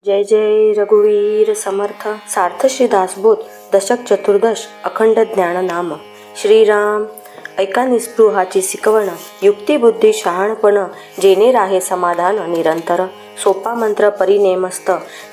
जय जय रघुवीर समर्थ सार्थ श्री दासबोध दशक चतुर्दश अखंड ज्ञान नाम श्रीराम ऐका निस्पृहाची शिकवण युक्तिबुद्धी शहाणपण जेने राहे समाधान निरंतर सोपा मंत्र परिनेमस्त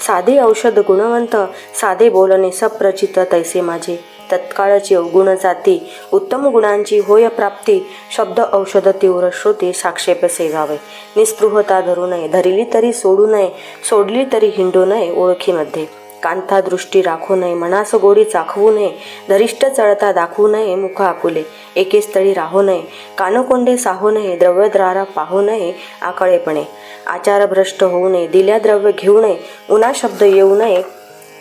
साधे औषध गुणवंत साधे बोलणे सप्रचित तैसे माझे तत्काळची अवगुण जाती उत्तम गुणांची होय प्राप्ती शब्द औषध तीव्र श्रुती साक्षेप सेवावे निस्पृहता धरू नये धरिली तरी सोडू नये सोडली तरी हिंडू नये ओळखीमध्ये कांता दृष्टी राखू नये मनास गोडी चाखवू नये धरिष्ठ चळता दाखवू नये मुख आपुले एके स्थळी राहू नये कानकोंडे साहू नये द्रव्यद्रारा पाहू नये आकळेपणे आचार भ्रष्ट होऊ नये दिल्या द्रव्य घेऊ नये उन्हा शब्द येऊ नये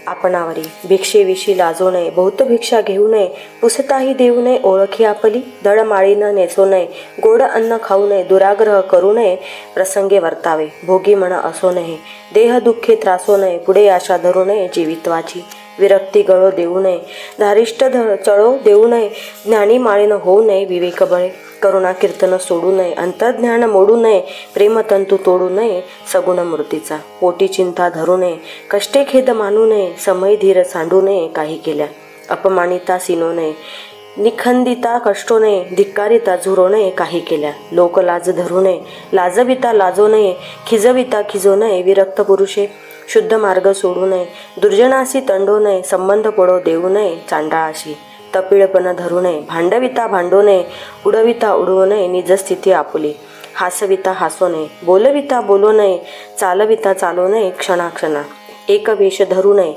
आपणावरी भिक्षेविषयी लाजू नये बहुत भिक्षा घेऊ नये पुसताही देऊ नये ओळखी आपली दळ माळीनं नेसू नये गोड अन्न खाऊ नये दुराग्रह करू नये प्रसंगे वर्तावे भोगी म्हणा असो नये देह दुःखे त्रासू नये पुढे आशा धरू नये जीवित्वाची विरक्ती गळो देऊ नये धारिष्ट चळो देऊ नये ज्ञानी माळीनं होऊ नये विवेक बळे करुणा कीर्तन सोडू नये अंतर्ज्ञान मोडू नये प्रेमतंतू तोडू नये सगुण मूर्तीचा पोटी चिंता धरू नये कष्टे खेद मानू नये समय धीर सांडू नये काही केल्या अपमानिता सिनो नये निखंदिता कष्टो नये धिक्कारिता झुरो नये काही केल्या लोक लाज धरू नये लाजविता लाजो नये खिजविता खिजो नये विरक्त पुरुषे शुद्ध मार्ग सोडू नये दुर्जनासी तंडो नये संबंध पडो देऊ नये चांडाळाशी तपिळपणा धरू नये भांडविता भांडू नये उडविता उडवू नये निजस्थिती आपुली हासविता हसू नये बोलविता बोलू नये चालविता चालू नये क्षणाक्षणा एक वेश धरू नये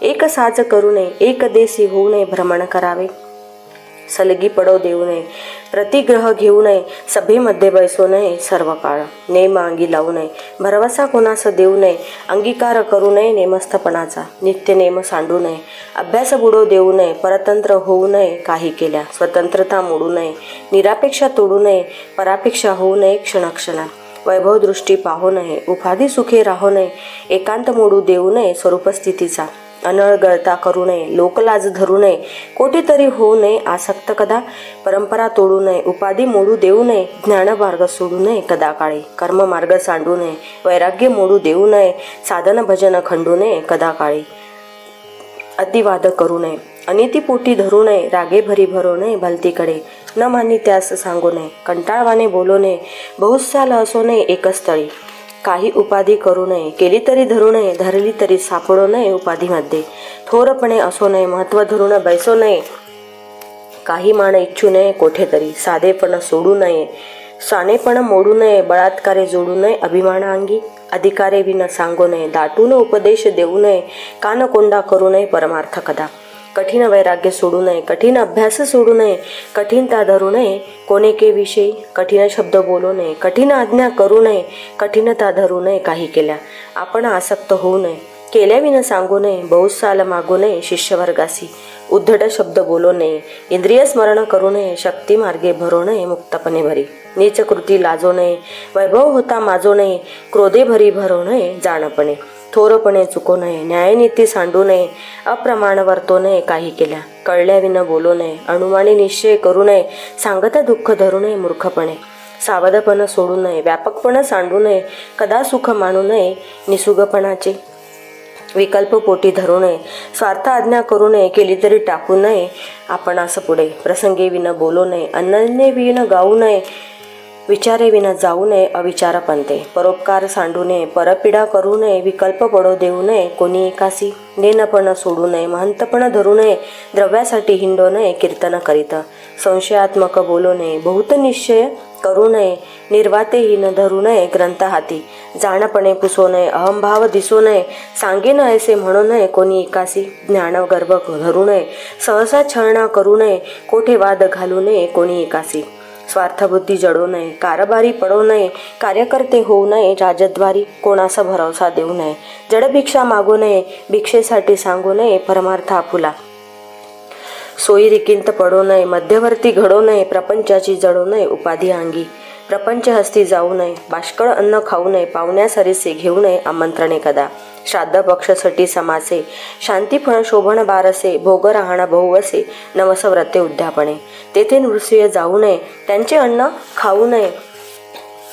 एक साज करू नये एक देशी होऊ नये भ्रमण करावे सलगी पडो देऊ नये प्रतिग्रह घेऊ नये सभेमध्ये बैसू नये सर्व काळ नेम अंगी लावू नये भरवसा कोणास देऊ नये अंगीकार करू नये नेमस्थपणाचा नित्य नेम सांडू नये अभ्यास बुडो देऊ नये परतंत्र होऊ नये काही केल्या स्वतंत्रता मोडू नये निरापेक्षा तोडू नये परापेक्षा होऊ नये क्षणाक्षणा वैभव दृष्टी पाहू नये उपाधी सुखे राहू नये एकांत मोडू देऊ नये स्वरूपस्थितीचा अनळ गळता करू नये लोकलाज धरू नये कोठेतरी होऊ नये आसक्त कदा परंपरा तोडू नये उपाधी मोडू देऊ नये ज्ञानमार्ग सोडू नये कदा काळी कर्ममार्ग सांडू नये वैराग्य मोडू देऊ नये साधन भजन खंडू नये कदा काळी अतिवाद करू नये अनितीपोटी धरू नये रागे भरी भरू नये भलतीकडे न मानी त्यास सांगू नये कंटाळवाने बोलू नये बहुसाल असो नये एकच स्थळी काही उपाधी करू नये केली तरी धरू नये धरली तरी सापडू नये उपाधीमध्ये थोरपणे असो नये महत्त्व धरून बैसो नये काही मान इच्छू नये कोठेतरी साधेपण सोडू नये सानेपण मोडू नये बळात्कारे जोडू नये अभिमानांगी अधिकारे विना सांगू नये दाटून उपदेश देऊ नये कानकोंडा करू नये परमार्थ कदा कठीण वैराग्य सोडू नये कठीण अभ्यास सोडू नये कठीणता धरू नये कोणेके विषयी कठीण शब्द बोलू नये कठीण आज्ञा करू नये कठीणता धरू नये काही केल्या आपण आसक्त होऊ नये केल्याविना सांगू नये बहुसाल मागू नये शिष्यवर्गासी उद्धट शब्द बोलू नये इंद्रिय स्मरण करू नये शक्ती मार्गे भरू नये मुक्तपणे भरी नीच कृती लाजो नये वैभव होता माजो नये क्रोधे भरी भरू नये जाणपणे थोरपणे चुकू नये न्यायनीती सांडू नये अप्रमाण वर्तो नये काही केल्या कळल्याविना बोलू नये अनुमानी निश्चय करू नये सांगता दुःख धरू नये मूर्खपणे सावधपण सोडू नये व्यापकपण सांडू नये कदा सुख मानू नये निसुगपणाचे विकल्प पोटी धरू नये स्वार्थ आज्ञा करू नये केली तरी टाकू नये आपणास पुढे प्रसंगे विना बोलू नये अनन्य विना गाऊ नये विचारे विना जाऊ नये अविचार पंते परोपकार सांडू नये परपीडा करू नये विकल्प पडो देऊ नये कोणी एकासी नेनपण सोडू नये महंतपण धरू नये द्रव्यासाठी हिंडो नये कीर्तन करीत संशयात्मक बोलू नये बहुत निश्चय करू नये निर्वातेहीन धरू नये ग्रंथ हाती जाणपणे पुसू नये अहंभाव दिसू नये सांगेन ऐसे म्हणू नये कोणी एकासी ज्ञान गर्भ धरू नये सहसा छळणा करू नये कोठे वाद घालू नये कोणी एकासी स्वार्थबुद्धी जडू नये कारभारी पडू नये कार्यकर्ते होऊ नये राजद्वारी कोणाचा भरोसा देऊ नये जडभिक्षा मागू नये भिक्षेसाठी सांगू नये परमार्थ आपुला सोयी रिकिंत पडू नये मध्यवर्ती घडू नये प्रपंचाची जडू नये उपाधी अंगी प्रपंच हस्ती जाऊ नये बाष्कळ अन्न खाऊ नये पाहुण्यासरीसे घेऊ नये आमंत्रणे कदा श्राद्ध पक्षसाठी समासे शांतीफळ शोभन बारसे भोग राहणा बहुवसे नवस व्रते उद्यापणे तेथे नृसिंह जाऊ नये त्यांचे अन्न खाऊ नये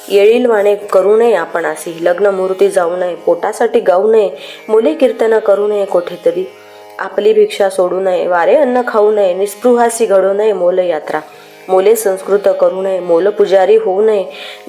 येळीलवाणे करू नये आपणासी, लग्न मुहूर्ती जाऊ नये, पोटासाठी गाऊ नये, मुले कीर्तन करू नये कोठेतरी, आपली भिक्षा सोडू नये, वारे अन्न खाऊ नये, निस्पृहासी घडू नये मोल यात्रा, मोले संस्कृत करू नये, मोल पुजारी होऊ नये,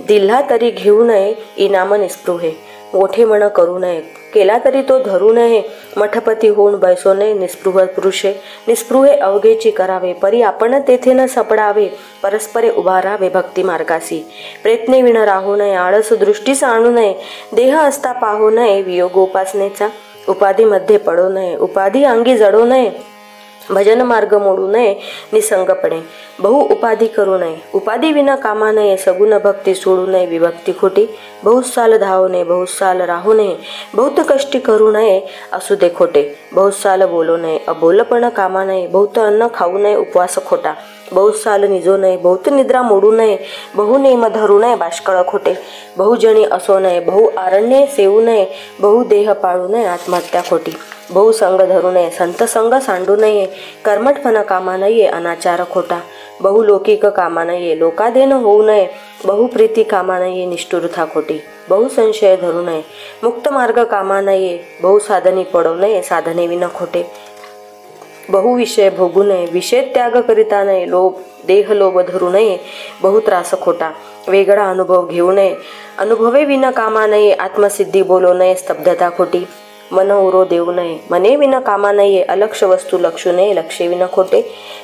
दिल्हा तरी घेऊ नये इनाम निस्पृहे, मोठे मन करू नये, केला तरी तो धरू नये, मठपती होऊन बैसो नये, निस्पृह पुरुषे, निस्पृहे अवघेची करावे, परी आपण तेथे न सपडावे, परस्परे उभा राहावे भक्ती मार्गासी, प्रयत्ने विण राहू नये, आळस दृष्टीस आणू नये, देह असता पाहू नये, वियोग उपासनेचा, उपाधीमध्ये पडू नये, उपाधी अंगी जडू नये, भजन मार्ग मोडू नये, निसंगपणे बहु उपाधी करू नये, उपाधी विना कामा नये, सगुण भक्ती सोडू नये, विभक्ती खोटी, बहुत साल धावू नये, बहुत साल राहू नये, बहुत कष्टी करू नये, असू दे खोटे, बहुत साल बोलू नये, अबोलपण कामा नये, बहुत अन्न खाऊ नये, उपवास खोटा, बहुत साल निजो नये, बहुत निद्रा मोडू नये, बहु नेम धरू नये, बाष्कळ खोटे, बहुजणी असो नये, बहु आरण्ये सेवू नये, बहु देह पाळू नये, आत्महत्या खोटी, बहु संग धरू नये, संत संग सांडू नये, कर्मठपणा कामा नये, अनाचार खोटा, बहु लौकिक कामा नये, लोकाधीन होऊ नये, बहु प्रीती कामा नये, निष्ठुरता खोटी, बहु संशय धरू नये, मुक्त मार्ग कामा नये, बहु साधनी पडू नये, साधने विना खोटे, बहु विषय भोगू नये, विषय त्याग करिता नये, देह लोभ धरू नये, बहु त्रास खोटा, वेगळा अनुभव घेऊ नये, अनुभवे विना कामा नये, आत्मसिद्धी बोलू नये, स्तब्धता खोटी, मन उरो देऊ नये, मने विना कामा नये, अलक्ष वस्तू लक्षू नये, लक्षे विना खोटे,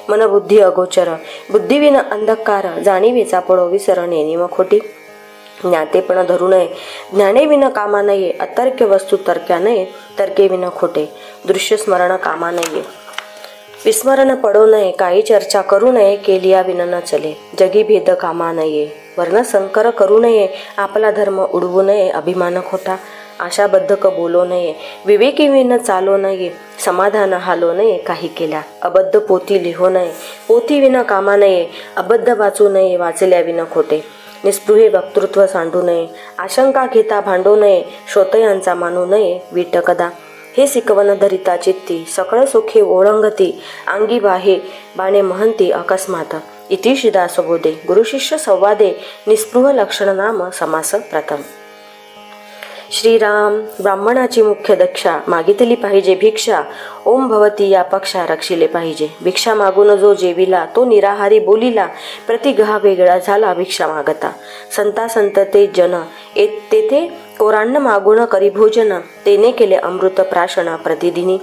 मन बुद्धी अगोचर, बुद्धी विना अंधकार, जाणीवेचा पडो विसर नेनिम खोटी, ज्ञातेपण धरू नये, ज्ञाने विना कामा नये, अतर्क्य वस्तू तर्क्या नये, तर्के विना खोटे, दृश्य स्मरण कामा नये, विस्मरण पडो नये, काही चर्चा करू नये, केलिया विना न चले, जगी भेद कामा नये, वर्ण संकर करू नये, आपला धर्म उडवू नये, अभिमान खोटा, आशाबद्धक बोलो नये, विवेकी विन चालो नये, समाधान हालो नये, काही केल्या, अबद्ध पोथी लिहो नये, पोथी विना कामा नये, अबद्ध वाचू नये, वाचल्या विना खोटे, निस्पृहे वक्तृत्व सांडू नये, आशंका घेता भांडू नये, श्रोतयांचा मानू नये, वीट कदा, हे शिकवण धरिता चित्ती, सकळ सुखे ओळंगती, अंगी बाहे बाणे महंती अकस्मात, इति श्रीदासबोधे गुरुशिष्य संवादे निस्पृह लक्षण नाम समास प्रथम. श्रीराम, ब्राह्मणाची मुख्य दक्षा, मागितली पाहिजे भिक्षा, ओम भवती या पक्षा रक्षिले पाहिजे, भिक्षा मागून जो जेविला, तो निराहारी बोलिला, प्रतिग्रह वेगळा झाला भिक्षा मागता, संता संत ते जन, तेथे कोरान्न मागून करी भोजन, तेने केले अमृत प्राशन प्रतिदिनी,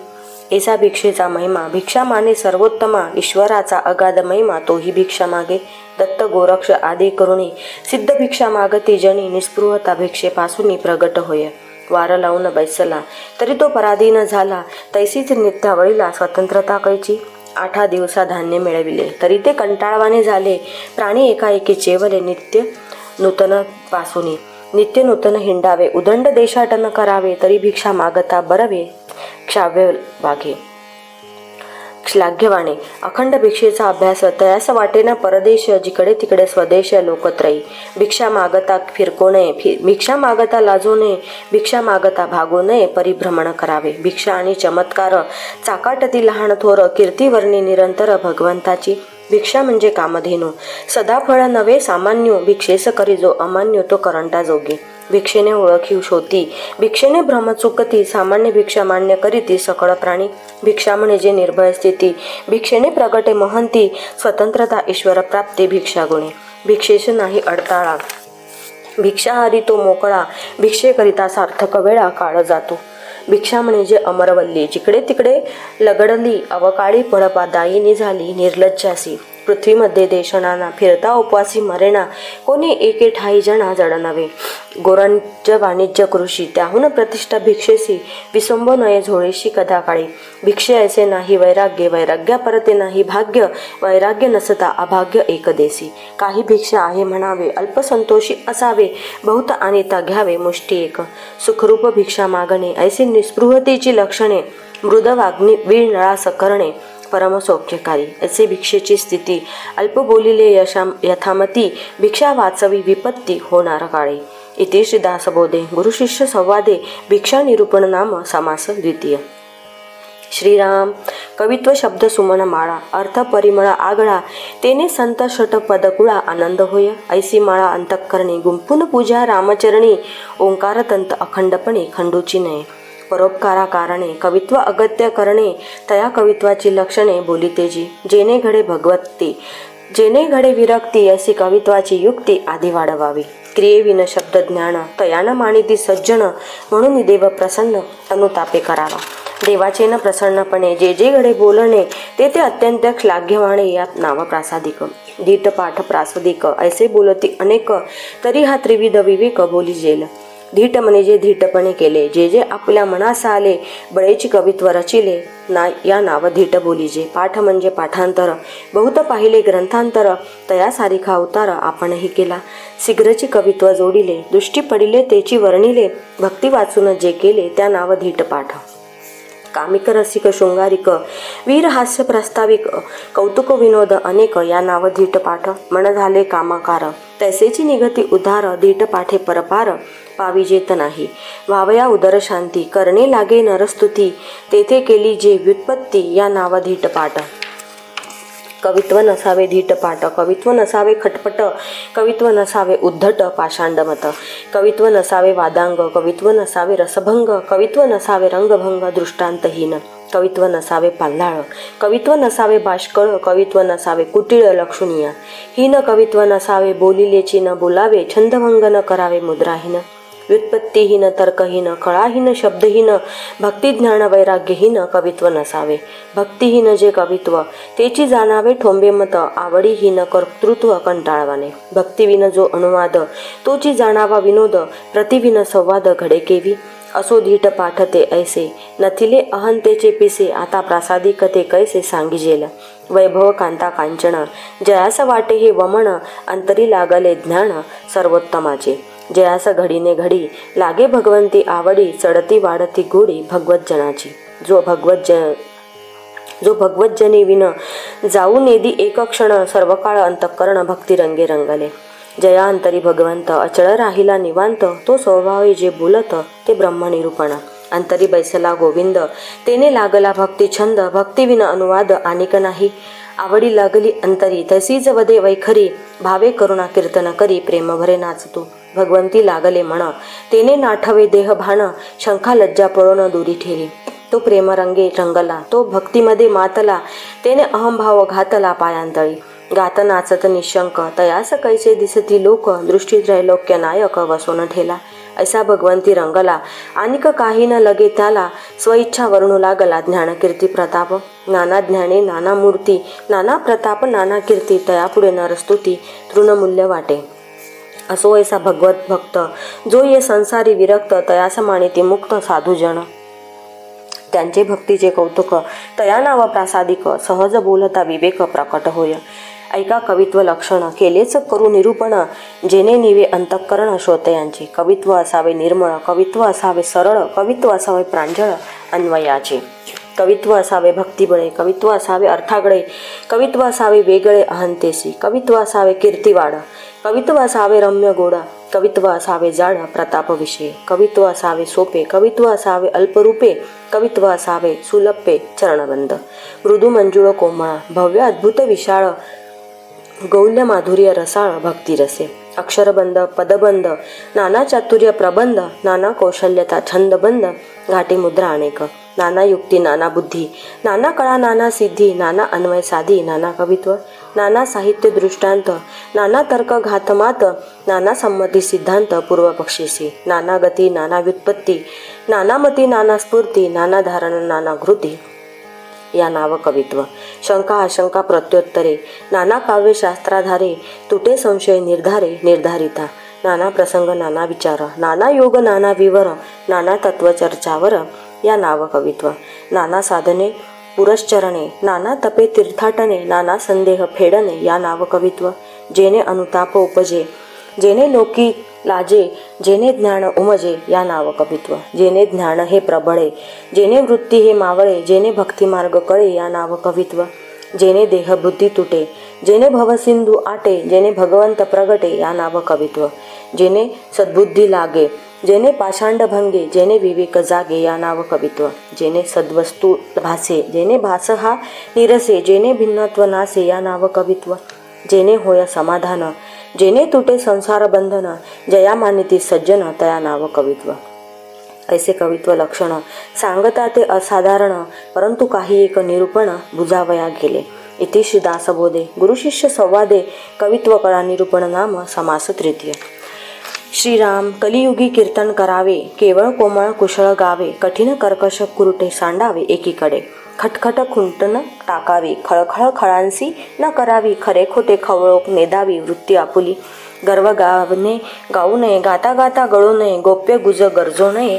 ऐसा भिक्षेचा महिमा, भिक्षा माने सर्वोत्तमा, ईश्वराचा अगाध महिमा, तोही भिक्षा मागे, दत्त गोरक्ष आदी करुणी, सिद्ध भिक्षा मागती जनी, निस्पृहता भिक्षेपासून प्रगट होय, वार लावून बैसला तरी तो पराधीन झाला, तैसीच नित्यावळीला स्वतंत्रता कैची, 8 दिवसा धान्य मिळविले तरी ते कंटाळवाने झाले, प्राणी एकाएकी चेवले, नित्य नूतन पासूनी, नित्य नूतन हिंडावे, उदंड देशाटन करावे, तरी भिक्षा मागता बरवे, क्षाव्य वाघे, श्लाघ्यवाणे, अखंड भिक्षेचा अभ्यास, तयास वाटेना परदेश, जिकडे तिकडे स्वदेश लोकत्रयी, भिक्षा मागता फिरको नये, भिक्षा मागता लाजू नये, भिक्षा मागता भागू नये, परिभ्रमण करावे, भिक्षा आणि चमत्कार, चाकाटती लहान थोर, कीर्तिवर्णी निरंतर भगवंताची, भिक्षा म्हणजे कामधेनू, सदा फळ नवे सामान्य, भिक्षेस करी जो अमान्य, तो करंटा जोगी, भिक्षेने ओळखी शोधी, भिक्षेने भ्रम चुकती, सामान्य भिक्षा मान्य करीती सकळ प्राणी, भिक्षा म्हणजे निर्भय स्थिती, भिक्षेने प्रगटे महंती, स्वतंत्रता ईश्वर प्राप्ती, भिक्षा गुणे, भिक्षेश नाही अडताळा, भिक्षाहारी तो मोकळा, भिक्षेकरिता सार्थक वेळा काळ जातो, भिक्षा म्हणजे अमरवल्ली, जिकडे तिकडे लगडली, अवकाळी पळपादायिनी झाली, निर्लज्जासी, पृथ्वीमध्ये देशनाना, फिरता उपवासी मरेना, कोणी एके ठाई जना जड नव्हे, गोरंज वाणिज्य कृषी, त्याहून प्रतिष्ठा भिक्षेसी, विसंब नये झोळेशी कदाकाळी, भिक्षे ऐसे नाही वैराग्य, वैराग्या परते नाही भाग्य, वैराग्य नसता अभाग्य एकदेसी, काही भिक्षा आहे म्हणावे, अल्पसंतोषी असावे, बहुत अनिता घ्यावे, मुष्टी एक, सुखरूप भिक्षा मागणे, ऐसी निस्पृहतेची लक्षणे, मृद वाग्नी वीळ नळास करणे, परमसौख्यकारी, असे भिक्षेची स्थिती, अल्प बोलिले यथामती, भिक्षा वाचवी विपत्ती होणार काळे, इति श्रीदासबोधे गुरुशिष्य संवादे भिक्षा निरूपण नाम समास द्वितीय. श्रीराम कवित्व शब्द सुमन माळा अर्थ परिमळ आगळा तेने संत षटपदकुळा आनंद होय ऐसी माळा अंतःकरणी गुंफून पूजा रामचरणी ओंकार तंत अखंडपणे खंडूची नये परोपकारा कारणे कवित्व अगत्य करणे तया कवित्वाची लक्षणे बोलितेजी जेने घडे भगवती जेने घडे विरक्ती अशी कवित्वाची युक्ती आधी वाढवावी क्रियेविन शब्द ज्ञान तयान मानिती सज्जन म्हणून देव प्रसन्न अनुतापे करावा देवाचे न प्रसन्नपणे जे जे घडे बोलणे ते अत्यंत श्लाघ्यवाणे यात नाव प्रासादिक धीट पाठ प्रासादिक ऐसे बोलती अनेक तरी हा त्रिविध विवेक बोली जेल धीट म्हणजे धीटपणे केले जे जे आपल्या मनास आले बळेची कवित्व रचिले या नाव धीट बोलीजे पाठ म्हणजे पाठांतर बहुत पाहिले ग्रंथांतर तया सारिखा अवतार आपणही केला शीघ्रची कवित्व जोडिले दृष्टी पडिले तेची वर्णिले भक्ती वाचून जे केले त्या नाव धीट पाठ कामिक रसिक शृंगारिक वीर हास्य प्रस्ताविक कौतुक विनोद अनेक या नाव धीट पाठ मन झाले कामाकार तैसेची निगती उधार धीट पाठे परपार पाविजेत नाही व्हावया उदर शांती करणे लागे नरस्तुती तेथे केली जे व्युत्पत्ती या नाव धीट पाठ कवित्व नसावे धीट पाठ कवित्व नसावे खटपट कवित्व नसावे उद्धट पाषांडमत कवित्व नसावे वादांग कवित्व नसावे रसभंग कवित्व नसावे रंगभंग दृष्टांतहीन कवित्व नसावे पाल्हाळ कवित्व नसावे बाष्कळ कवित्व नसावे कुटिळ लक्षणीय हीन कवित्व नसावे बोलिलेची न बोलावे छंदभंग न करावे मुद्राहीन व्युत्पत्तीहीन तर्कहीन कळाहीन शब्दहीन भक्तिज्ञान वैराग्यहीन कवित्व नसावे भक्तिहीन जे कवित्व तेची जाणावे ठोंबे मत आवडीहीन कर्तृत्व कंटाळवाने भक्तिविन जो अनुवाद तोची जाणावा विनोद प्रतिविन संवाद घडे केवी असो धीट पाठ ते ऐसे नथिले अहंतेचे पिसे आता प्रासादिक ते कैसे सांगिजेल वैभव कांता कांचन जयास वाटे हे वमन अंतरी लागले ज्ञान सर्वोत्तमाचे जयास घडीने घडी लागे भगवंती आवडी चढती वाढती गोडी भगवतजनाची जो भगवतजनी विन जाऊ नेदी एक क्षण सर्व काळ अंतःकरण भक्ती रंगे रंगले जया अंतरी भगवंत अचळ राहिला निवांत तो स्वभावी जे बोलत ते ब्रह्मनिरूपण अंतरी बैसला गोविंद तेने लागला भक्ती छंद भक्तीविना अनुवाद आनिक नाही आवडी लागली अंतरी तैसीच वदे वैखरी भावे करुणा कीर्तन करी प्रेम भरे नाचतो भगवंती लागले म्हणा तेने नाठवे देह भाण शंखा लज्जा पळून दूरी ठेरी तो प्रेमरंगे रंगला तो भक्तीमध्ये मातला तेने अहंभाव घातला पायांतळी गात नाचत निशंक तयास कैसे दिसती लोक दृष्टी त्रैलोक्य नायक वसोन ठेला ऐसा भगवंती रंगला अनिक काही न लगे त्याला स्वइच्छा वर्णू लागला ज्ञान कीर्ती प्रताप नाना ज्ञाने नाना मूर्ती नाना प्रताप नाना कीर्ती तयापुढे नरस्तुती तृणमूल्य वाटे असो ऐसा भगवत भक्त जो ये संसारी विरक्त तयास मानिती मुक्त साधुजन त्यांचे भक्तीचे कौतुक तया नाव प्रासादिक सहज बोलता विवेक प्रकट होय ऐका कवित्व लक्षण केलेच करू निरूपण जेने निवे अंतःकरण श्रोतयांचे कवित्व असावे निर्मळ कवित्व असावे सरळ कवित्व असावे प्रांजळ अन्वयाचे कवित्व असावे भक्तिबळे कवित्व असावे अर्थागळे कवित्व असावे वेगळे अहंतेसी कवित्व असावे कीर्तिवाड कवित्व असावे रम्य गोड कवित्व असावे जाड प्रतापविषयी कवित्व असावे सोपे कवित्व असावे अल्परूपे कवित्व असावे सुलभे चरणबंद मृदू मंजुळ कोमळ भव्य अद्भुत विशाळ गौल्य माधुर्य रसाळ भक्तिरसे अक्षरबंद पदबंद नाना चातुर्य प्रबंध नाना कौशल्यता छंदबंद घाटी मुद्रा अनेक नाना युक्ती नाना बुद्धी नाना कळा नाना सिद्धी नाना अन्वय साधी नाना कवित्व नाना साहित्य दृष्टांत नाना तर्क घातमात नाना संमती सिद्धांत पूर्वपक्षीसी नाना गती नाना व्युत्पत्ती नाना मती नाना स्फूर्ती नाना धारण नाना घृती या नाव कवित्व शंका आशंका प्रत्युत्तरे नाना काव्य शास्त्राधारे तुटे संशय निर्धारे निर्धारिता नाना प्रसंग नाना विचार नाना योग नाना विवर नाना तत्वचर्चावर या नाव कवित्व नाना साधने पुरश्चरणे नाना तपे तीर्थाटने नाना संदेह फेडणे या नाव कवित्व जेने अनुताप उपजे जेने लोकी लाजे जेने ज्ञान उमजे या नाव कवित्व जेने ज्ञान हे प्रबळे जेने वृत्ती हे मावळे जेने भक्तिमार्ग कळे या नाव कवित्व जेने देहबुद्धी तुटे जेने भवसिंधू आटे जेने भगवंत प्रगटे या नाव कवित्व जेने सद्बुद्धी लागे जेने पाषांड भंगे जेने विवेक जागे या नाव कवित्व. जेने सद्वस्तू भासे जेने भास हा निरसे जेने भिन्नत्व नासे या नाव कवित्व. जेने होय समाधान जेने तुटे संसार बंधन जया मानिती सज्जन तया नाव कवित्व. ऐसे कवित्व लक्षण सांगता ते असाधारण, परंतु काही एक निरूपण बुजावया गेले. इति श्री दासबोधे गुरुशिष्य संवादे कवित्व कळा निरूपण नाम समास तृतीय. श्रीराम कलियुगी कीर्तन करावे, केवळ कोमळ कुशळ गावे, कठीण कर्कश कुरुटे सांडावे एकीकडे, खटखट खुंटन टाकावी, खळखळ खळांसी न करावी, खरे खोटे खवळोक नेदावी वृत्ती आपुली, गर्व गावने गाऊ नये, गाता गाता गळू नये, गोप्य गुज गरजो नये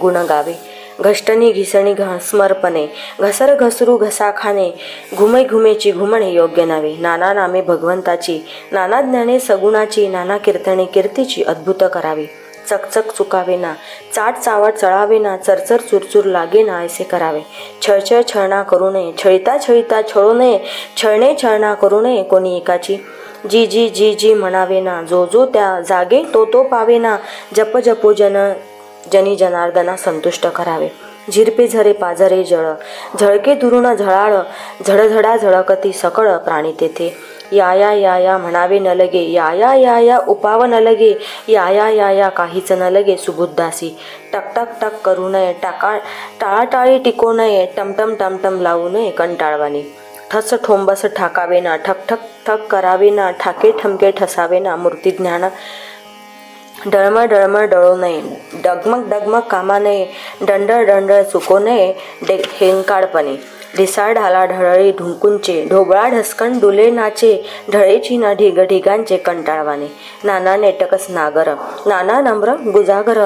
गुण गावे, घष्टणी घिसणी घस्मरपणे, घसर घसरू घसा खाणे, घुमे घुमेची घुमणे योग्य नावे, नाना नामे भगवंताची, नाना ज्ञाने सगुणाची, नाना कीर्तने कीर्तीची अद्भुत करावी, चकचक चुकावे ना, चाट चावट चळावे ना, चरचर चुरचूर लागे ना ऐसे करावे, छळछळ छळणा करू नये, छळिता छळिता छळू नये, छळणे छळणा करू नये कोणी एकाची, जी जी जी जी म्हणावे ना, जो जो त्या जागे तो तो पावे ना, जप जपो जनी जनार्दना संतुष्ट करावे, झिरपे झरे पाझरे जळ, झळके दुरुण झळाळ, झडझडा झळकती सकळ प्राणी तेथे, या या या या म्हणावे न लगे, या या या या उपाव न लगे, या या या या काहीच न लगे सुबुद्धासी, टक टक टक करू नये, टाळाटाळी टिकू नये, टमटम टमटम लावू नये कंटाळवानी, ठस ठोंबस ठाकावे ना, ठक ठक ठक करावे ना, ठाके ठमके ठसावे ना, मूर्ती ज्ञान डळमळ डळमळ डळू नये, डगमग डगमग कामा नये, दंडळ दंडळ चुको नये हेंकाळपणे, ढिसाळ ढाला ढळळी ढुंकूंचे, ढोबळा ढसकन डुले नाचे, ढळेची ना ढिग ढिगांचे कंटाळवाने, नाना नेटकस नागर, नाना नम्र गुजागर,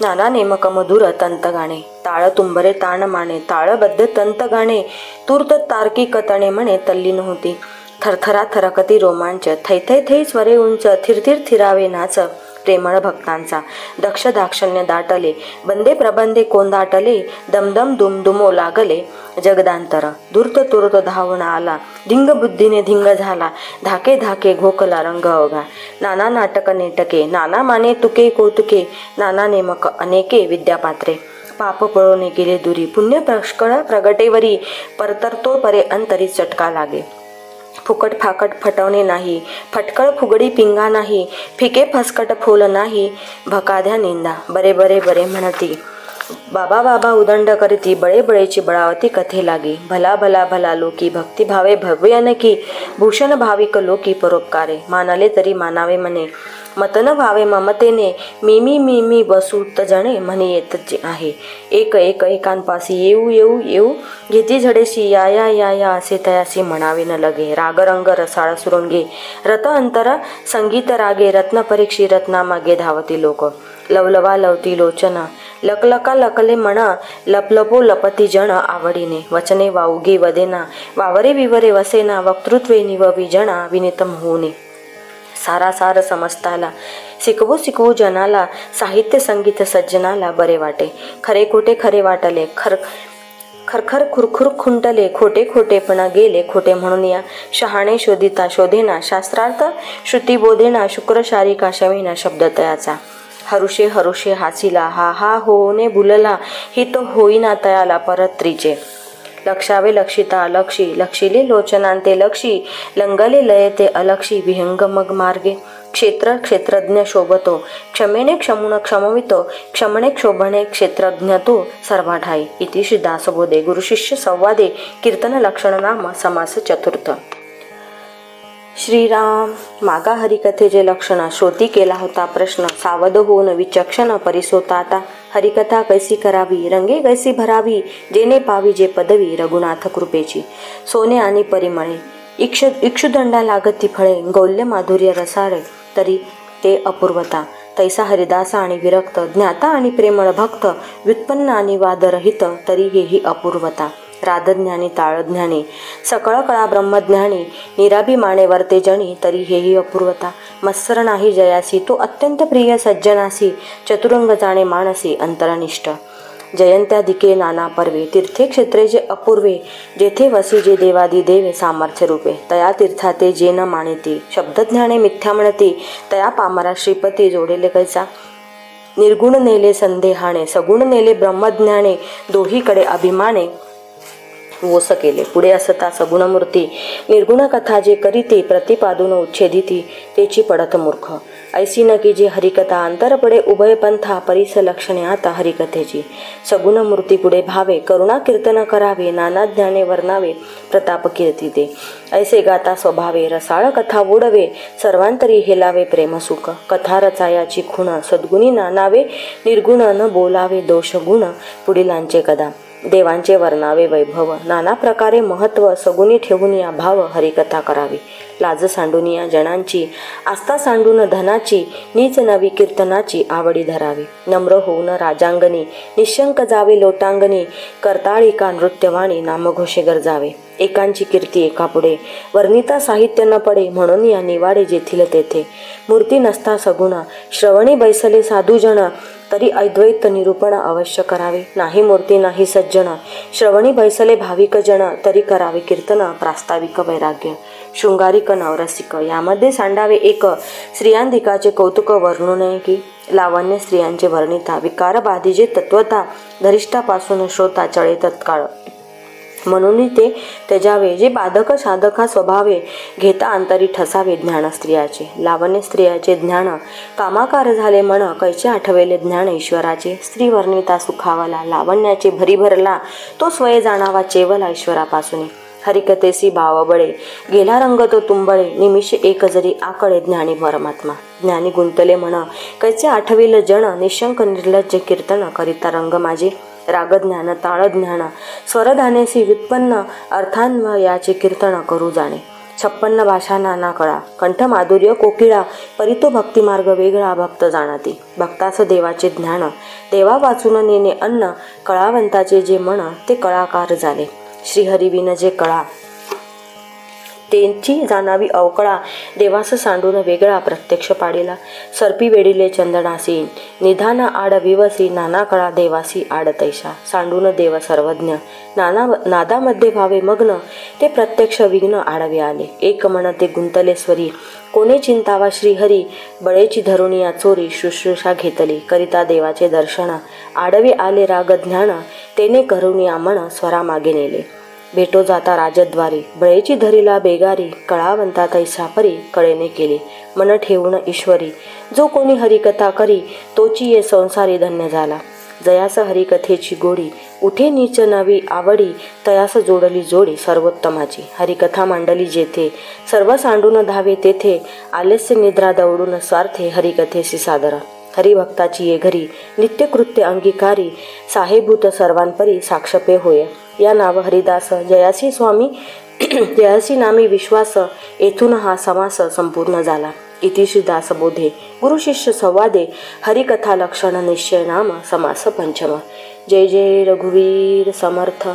नाना नेमक मधुर तंत गाणे, ताळ तुंबरे ताण माने, ताळबद्ध तंत गाणे, तूर्त तार्किक तणे म्हणे तल्लीन होती, थरथरा थरकती रोमांच, थैथै थै स्वरे उंच, थिरथिर थिरावे नाच प्रेमळ भक्तांचा, दक्ष दाक्षण्य दाटले, बंदे प्रबंधे कोंदाटले, दमदम दुमदुमो लागले जगदांतर, धूर्त तुर्त धावून आला, धिंग बुद्धीने धिंग झाला, धाके धाके घोकला रंग अवघा, नाना नाटक नेटके, नाना माने तुके कौतुके, नाना नेमक अनेके विद्यापात्रे, पाप पळवणे गेले दुरी, पुण्य पुष्कळ प्रगटेवरी, परतरतो परे अंतरी चटका लागे, फुकट फाकट फटवणे नाही, फटकळ फुगडी पिंगा नाही, फिके फसकट फुल नाही, भकाध्या निंदा, बरे बरे बरे म्हणती, बाबा बाबा उदंड करीती, बळे बळेची बळावती कथे लागी, भला भला भला लोकी, भक्ती भावे भव्य नकी, भूषण भाविक लोकी परोपकारे, मानले तरी मानावे मने, मतन भावे ममतेने, मी मी मी मी बसू जणे म्हणे येत आहे, एक एक एकांपासी येऊ येऊ येऊ, घेती झडेशी या या या या असे तयासी म्हणावे न लगे, रागरंग रसाळ सुरंगे, रत अंतर संगीत रागे, रत्न परीक्षी रत्नामागे धावती लोक, लवलवा लवती लोचन, लकलका लकले म्हणा, लपलपो लपती जण आवडीने, वचने वाऊगे वदेना, वावरे विवरे वसेना, वक्तृत्वे निव विजना विनितम होणे, सारासार समजताला, शिकवू शिकवू जनाला, साहित्य संगीत सज्जनाला बरे वाटे, खरे खोटे खरे वाटले, खरखर खुरखुर खुंटले, खोटे खोटेपणा गेले खोटे म्हणून या, शहाणे शोधिता शोधेना, शास्त्रार्थ श्रुती बोधेना, शुक्रशारिका शमेना शब्द तयाचा, हरुषे हरुषे हासिला, हा हा होने भुलला, हित होईना तयाला परत्रीचे, लक्षावे लक्षिता अलक्षी, लक्षिले लोचनांते लक्षी, लंगले लये ते अलक्षी, विहंग मग मार्गे, क्षेत्र क्षेत्रज्ञ शोभतो, क्षमेने क्षमुण क्षमवितो, क्षमणे क्षोभणे क्षेत्रज्ञतो सर्वाठाई. इति श्री दासबोधे गुरुशिष्य संवादे कीर्तन लक्षण नाम समास चतुर्थ. श्रीराम मागा हरिकथेचे लक्षण श्रोती केला होता प्रश्न, सावध होऊन विचक्षण परिसोता आता, हरिकथा कैसी करावी रंगे कैसी भरावी, जेने पावी जे पदवी रघुनाथ कृपेची, सोने आणि परिमळे इक्षुदंडा लागती फळे, गौल्य माधुर्य रसाळे तरी ते अपूर्वता, तैसा हरिदासा आणि विरक्त, ज्ञाता आणि प्रेमळ भक्त, व्युत्पन्न आणि वादरहित तरी हेही अपूर्वता, राधज्ञानी ताळज्ञानी सकळ कळा ब्रह्मज्ञानी, निराभिमाने वर्ते जणी तरी हेही अपूर्वता, मत्सर नाही जयासी तो अत्यंत प्रिय सज्जनासी, चतुरंग जाणे मानसी अंतरनिष्ठ, जयंत्यादिके नाना पर्वे, तीर्थे क्षेत्रे जे अपूर्वे, जेथे वसी जे देवादी देवे सामर्थ्य रूपे, तया तीर्थाते जे न मानिती, शब्दज्ञाने मिथ्या म्हणती, तया पामरा श्रीपती जोडेले कैसा, निर्गुण नेले संदेहाने, सगुण नेले ब्रह्मज्ञाने, दोहीकडे अभिमाने वोस केले. पुढे असता सगुणमूर्ती निर्गुण कथा जे करीती, प्रतिपादून उच्छेदिती तेची पडत मूर्ख. ऐसी न की जे हरिकथा अंतर पडे उभय पंथा, परीस लक्षणे आता हरिकथेची. सगुण मूर्ती पुढे भावे, करुणा कीर्तन करावे, नाना ज्ञाने वर्णावे, प्रताप कीर्ती दे. ऐसे गाता स्वभावे, रसाळ कथा ओढवे, सर्वांतरी हेलावे प्रेम सुख. कथा रचायाची खुण, सद्गुणी नानावे, निर्गुण न बोलावे दोष गुण, पुढीलांचे कदा. देवांचे वर्णावे वैभव, नाना प्रकारे महत्व, सगुणी ठेवून या भाव, हरिकथा करावी. लाज सांडून या जनांची, आस्था सांडून धनाची, नीच नवी कीर्तनाची आवडी धरावी. नम्र होऊन राजांगणी, निशंक जावे लोटांगणी, करताळिका नृत्यवाणी, नामघोषे गरजावे. एकांची कीर्ती एका पुढे, वर्णिता साहित्य न पडे, म्हणून या निवाडे जेथील तेथे. मूर्ती नसता सगुण, श्रवणी बैसले साधुजन, तरी अद्वैत निरूपण अवश्य करावे. नाही मूर्ती नाही सज्जन, श्रवणी बैसले भाविक जन, तरी करावे कीर्तन प्रास्ताविक वैराग्य. शृंगारिक नवरसिक, यामध्ये सांडावे एक, स्त्रियांधिकाचे कौतुक वर्णून की. लावण्य स्त्रियांचे वर्णिता, विकार बाधिजे तत्वता, धरिष्ठापासून श्रोता चळे तत्काळ. म्हणून ते त्याजावे जे बाधक साधका स्वभावे, घेता अंतरी ठसावे ज्ञान स्त्रियाचे. लावण्य स्त्रियाचे ज्ञान कामाकार झाले मन, कैचे आठवेले ज्ञान ईश्वराचे. स्त्री वर्णिता सुखावला, लावण्याचे भरी भरला, तो स्वय जाणावा चेवला ईश्वरापासून. हरिकथेसी भाव बळे, गेला रंग तो तुंबळे, निमिष एक जरी आकळे ज्ञानी परमात्मा. ज्ञानी गुंतले म्हण, कैचे आठविल जन, निशंक निर्लज्ज कीर्तन, करिता रंग माझे. राग ज्ञान ताळ ज्ञान, स्वरधानेसी व्युत्पन्न, अर्थान्वयाचे कीर्तन करू जाणे. 56 भाषा नाना कळा, कंठ माधुर्य कोकिळा, परितो भक्ती मार्ग वेगळा भक्त जाणाती. भक्तास देवाचे ज्ञान, देवा वाचून नेणे अन्न, कळावंताचे जे मन, ते कळाकार झाले. श्रीहरिविन जे कळा, त्यांची जाणावी अवकळा, देवास सांडून वेगळा प्रत्यक्ष पाडिला. सर्पी वेडिले चंदनासी, निधान आड विवसी, नाना कळा देवासी आड तैशा. सांडून देव सर्वज्ञ, नादामध्ये भावे मग्न, ते प्रत्यक्ष विघ्न आडवे आले. एक मन ते गुंतलेश्वरी, कोणे चिंतावा श्रीहरी, बळेची धरुणिया चोरी, शुश्रूषा घेतली, करिता देवाचे दर्शन. आडवे आले राग ज्ञान, तेने करुणिया मन, स्वरा मागे नेले. भेटो जाता राजद्वारी, बळेची धरीला बेगारी, कळावंता तैसा परी, कळेने केली मन ठेवून ईश्वरी. जो कोणी हरिकथा करी, तोची ये संसारी धन्य झाला. जयास हरिकथेची गोडी, उठे नीच नवी आवडी, तयास जोडली जोडी सर्वोत्तमाची. हरिकथा मांडली जेथे, सर्व सांडून धावे तेथे, आलस्य निद्रा दौडून स्वार्थे, हरिकथेसी सादर. हरिभक्ताची ये घरी, नित्यकृत्य अंगीकारी, साहेभूत सर्वांपरी, साक्षपे होय. या नाव हरिदास, जयासी स्वामी जयासी नामी विश्वास, येथून हा समास संपूर्ण झाला. इति श्री दासबोधे गुरु शिष्य संवादे, हरिकथा लक्षण निश्चय नाम समास पंचम. जय जय रघुवीर समर्थ.